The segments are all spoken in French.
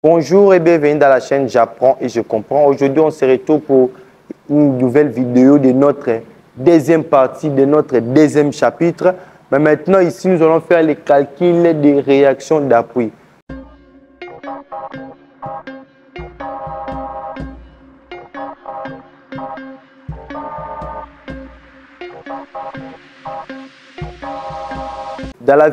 Bonjour et bienvenue dans la chaîne J'apprends et je comprends. Aujourd'hui, on se retrouve pour une nouvelle vidéo de notre deuxième partie, de notre deuxième chapitre. Mais maintenant, ici, nous allons faire les calculs des réactions d'appui. Dans la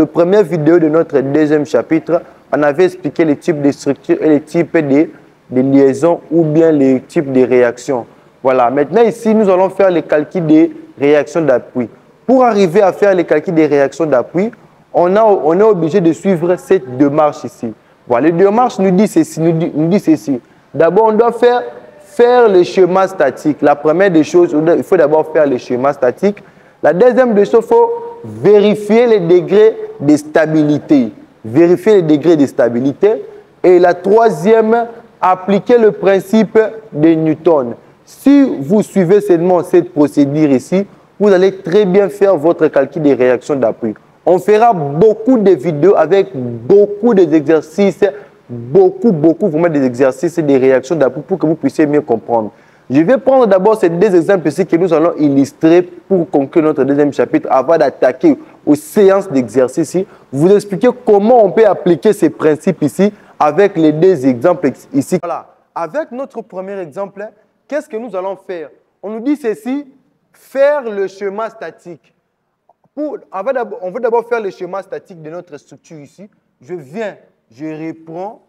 première vidéo de notre deuxième chapitre, on avait expliqué les types de structures et les types de liaisons ou bien les types de réactions. Voilà. Maintenant, ici, nous allons faire les calculs des réactions d'appui. Pour arriver à faire les calculs des réactions d'appui, on est obligé de suivre cette démarche ici. Voilà. La démarche nous dit ceci. D'abord, on doit faire le schéma statique. La première des choses, il faut d'abord faire le schéma statique. La deuxième des choses, il faut vérifier les degrés de stabilité. Vérifier les degrés de stabilité. Et la troisième, appliquer le principe de Newton. Si vous suivez seulement cette procédure ici, vous allez très bien faire votre calcul des réactions d'appui. On fera beaucoup de vidéos avec beaucoup d'exercices, vraiment des exercices et des réactions d'appui pour que vous puissiez mieux comprendre. Je vais prendre d'abord ces deux exemples ici que nous allons illustrer pour conclure notre deuxième chapitre avant d'attaquer aux séances d'exercice. Vous expliquer comment on peut appliquer ces principes ici avec les deux exemples ici. Voilà. Avec notre premier exemple, qu'est-ce que nous allons faire? On nous dit ceci, faire le schéma statique. On va d'abord faire le schéma statique de notre structure ici. Je reprends,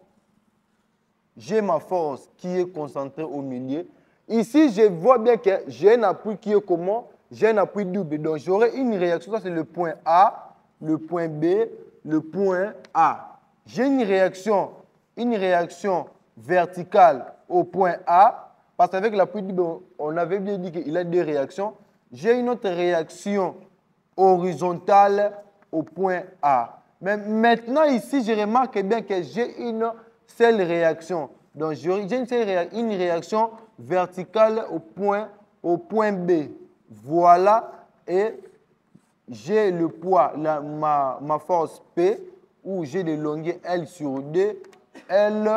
j'ai ma force qui est concentrée au milieu. Ici, je vois bien que j'ai un appui qui est comment? J'ai un appui double. Donc, j'aurai une réaction. Ça, c'est le point A, le point B, le point A. J'ai une réaction verticale au point A. Parce qu'avec l'appui double, on avait bien dit qu'il a deux réactions. J'ai une autre réaction horizontale au point A. Mais maintenant, ici, je remarque bien que j'ai une seule réaction. Donc, j'ai une réaction verticale au point B. Voilà, et j'ai le poids, ma force P, où j'ai des longueurs L sur 2, L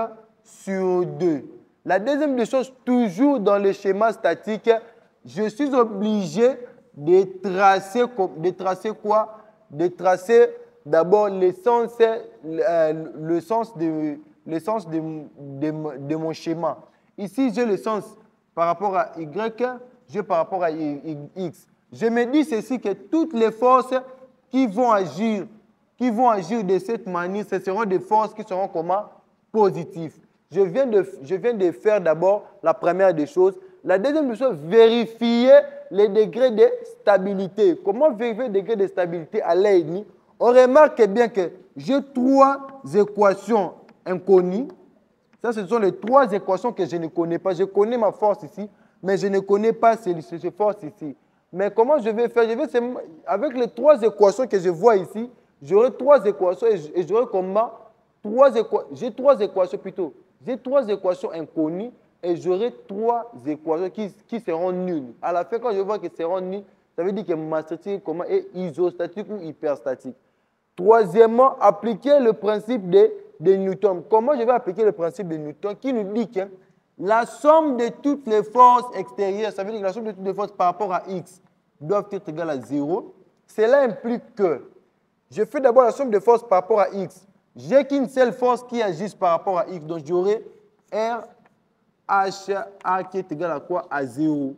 sur 2. La deuxième des choses, toujours dans le schéma statique, je suis obligé de tracer De tracer d'abord l'essence de mon schéma. Ici, j'ai le sens par rapport à Y, j'ai par rapport à X. Je me dis ceci que toutes les forces qui vont agir de cette manière, ce seront des forces qui seront comment? Positives. Je viens de faire d'abord la première des choses. La deuxième des choses, vérifier les degrés de stabilité. Comment vérifier les degrés de stabilité à l'œil? On remarque bien que j'ai trois équations inconnues. Ça, ce sont les trois équations que je ne connais pas. Je connais ma force ici, mais je ne connais pas ces forces ici. Mais comment je vais faire? Avec les trois équations que je vois ici, j'aurai trois équations et j'aurai comment? J'ai trois équations plutôt. J'ai trois équations inconnues et j'aurai trois équations qui seront nulles. À la fin, quand je vois qu'elles seront nulles, ça veut dire que ma structure est isostatique ou hyperstatique. Troisièmement, appliquer le principe de Newton. Comment je vais appliquer le principe de Newton qui nous dit que la somme de toutes les forces extérieures, ça veut dire que la somme de toutes les forces par rapport à X doivent être égales à 0. Cela implique que je fais d'abord la somme de forces par rapport à X. J'ai qu'une seule force qui agisse par rapport à X. Donc, j'aurai RHA qui est égal à quoi? À 0.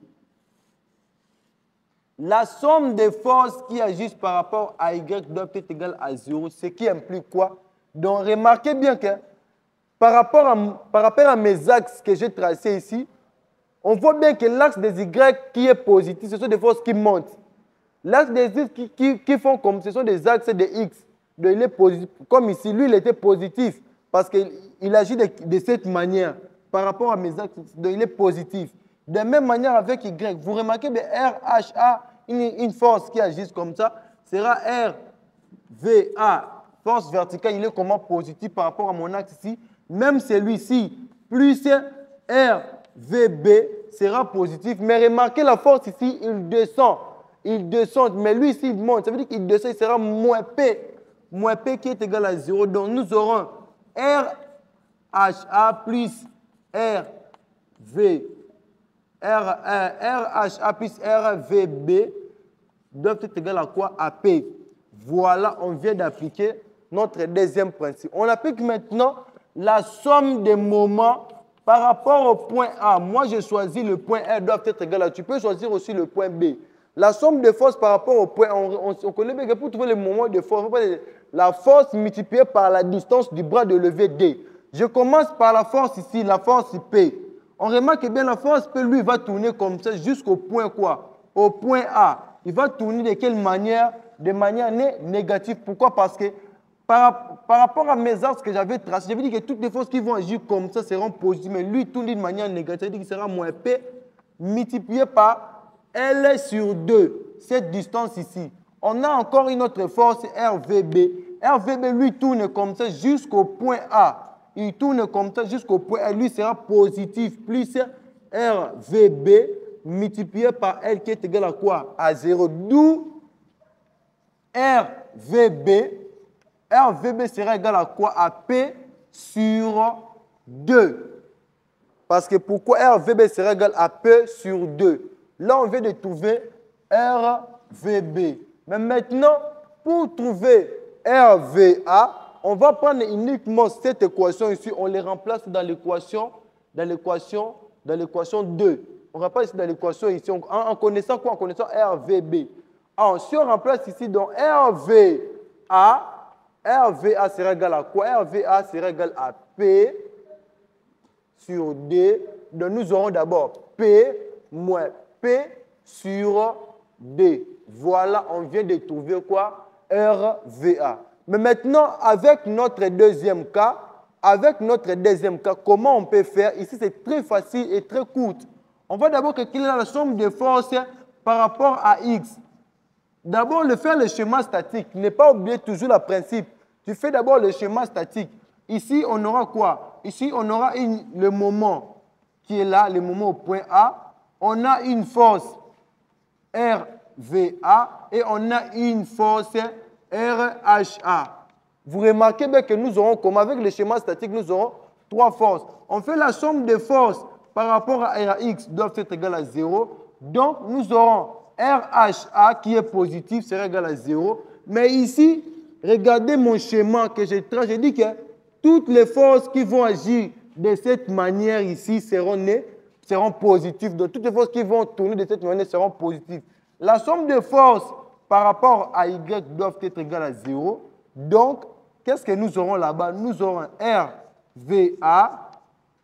La somme des forces qui agissent par rapport à Y doit être égale à 0, ce qui implique quoi? Donc, remarquez bien que par rapport à mes axes que j'ai tracés ici, on voit bien que l'axe des Y qui est positif, ce sont des forces qui montent. L'axe des X qui font comme ce sont des axes de X. Donc, il est positif. Comme ici, lui, il était positif parce qu'il agit de cette manière par rapport à mes axes. Donc, il est positif. De la même manière avec Y, vous remarquez bien RHA, une force qui agit comme ça, sera RVA, force verticale, il est comment? Positif par rapport à mon axe ici. Même celui-ci, plus RVB sera positif. Mais remarquez la force ici, il descend. Mais lui ici, il monte. Ça veut dire qu'il descend, il sera moins P qui est égal à 0. Donc nous aurons RHA plus RHA plus RVB doivent être égales à quoi? À P. Voilà, on vient d'appliquer notre deuxième principe. On applique maintenant la somme des moments par rapport au point A. Moi, j'ai choisi le point A doit être égal à. Tu peux choisir aussi le point B. La somme des forces par rapport au point A, on connaît bien que pour trouver le moment de force, la force multipliée par la distance du bras de levé D. Je commence par la force ici, la force P. On remarque bien la force P, lui, va tourner comme ça jusqu'au point quoi? Au point A. Il va tourner de quelle manière? De manière négative. Pourquoi? Parce que par rapport à mes axes que j'avais tracés, j'avais dit que toutes les forces qui vont agir comme ça seront positives, mais lui tourne d'une manière négative, c'est-à-dire qu'il sera moins P multiplié par L sur 2, cette distance ici. On a encore une autre force, RVB. RVB, lui, tourne comme ça jusqu'au point A. Il tourne comme ça jusqu'au point A. Lui sera positif, plus RVB multiplié par L qui est égal à quoi? À 0. D'où RVB sera égal à quoi? À P sur 2. Parce que pourquoi RVB sera égal à P sur 2? Là, on vient de trouver RVB. Mais maintenant, pour trouver RVA, on va prendre uniquement cette équation ici, on les remplace dans l'équation 2. On remplace ici dans l'équation ici, en connaissant quoi? En connaissant RVB. Alors, si on remplace ici donc RVA sera égal à quoi? RVA sera égal à P sur D. Donc, nous aurons d'abord P moins P sur D. Voilà, on vient de trouver quoi? RVA. Mais maintenant, avec notre deuxième cas, comment on peut faire? Ici, c'est très facile et très court. On va d'abord calculer la somme des forces par rapport à X. D'abord, faire le schéma statique. Ne pas oublier toujours le principe. Tu fais d'abord le schéma statique. Ici, on aura quoi? Ici, on aura le moment qui est là, le moment au point A. On a une force RVA et on a une force RHA. Vous remarquez bien que nous aurons, comme avec le schéma statique, nous aurons trois forces. On fait la somme des forces par rapport à RX doivent être égales à 0. Donc, nous aurons RHA qui est positif sera égal à 0. Mais ici, regardez mon schéma que j'ai tracé. J'ai dit que toutes les forces qui vont agir de cette manière ici seront positives. Donc, toutes les forces qui vont tourner de cette manière seront positives. La somme de forces par rapport à Y doivent être égales à 0. Donc, qu'est-ce que nous aurons là-bas? Nous aurons RVA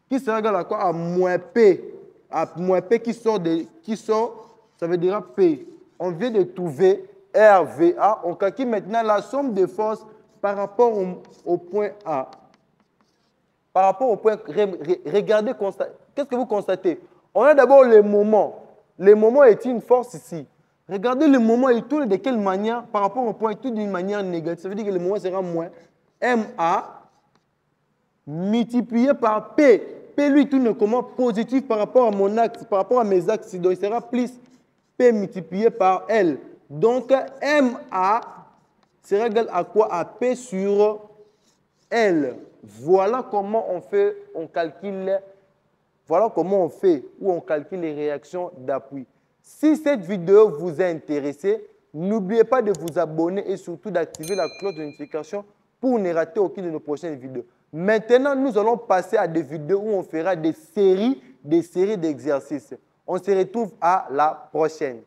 qui sera égal à quoi? À moins P. À moins P qui sort, ça veut dire P. On vient de trouver RVA. On calcule maintenant la somme de forces par rapport au point A. Par rapport au point, regardez, qu'est-ce que vous constatez? On a d'abord le moment. Le moment est une force ici. Regardez le moment, il tourne de quelle manière? Par rapport au point, il tourne d'une manière négative. Ça veut dire que le moment sera moins MA multiplié par P. P lui tourne comment? Positif par rapport à mon axe, par rapport à mes axes. Donc il sera plus P multiplié par L. Donc MA sera égal à quoi? À P sur L. Voilà comment on fait, on calcule, voilà comment on fait ou on calcule les réactions d'appui. Si cette vidéo vous a intéressé, n'oubliez pas de vous abonner et surtout d'activer la cloche de notification pour ne rater aucune de nos prochaines vidéos. Maintenant, nous allons passer à des vidéos où on fera des séries d'exercices. On se retrouve à la prochaine.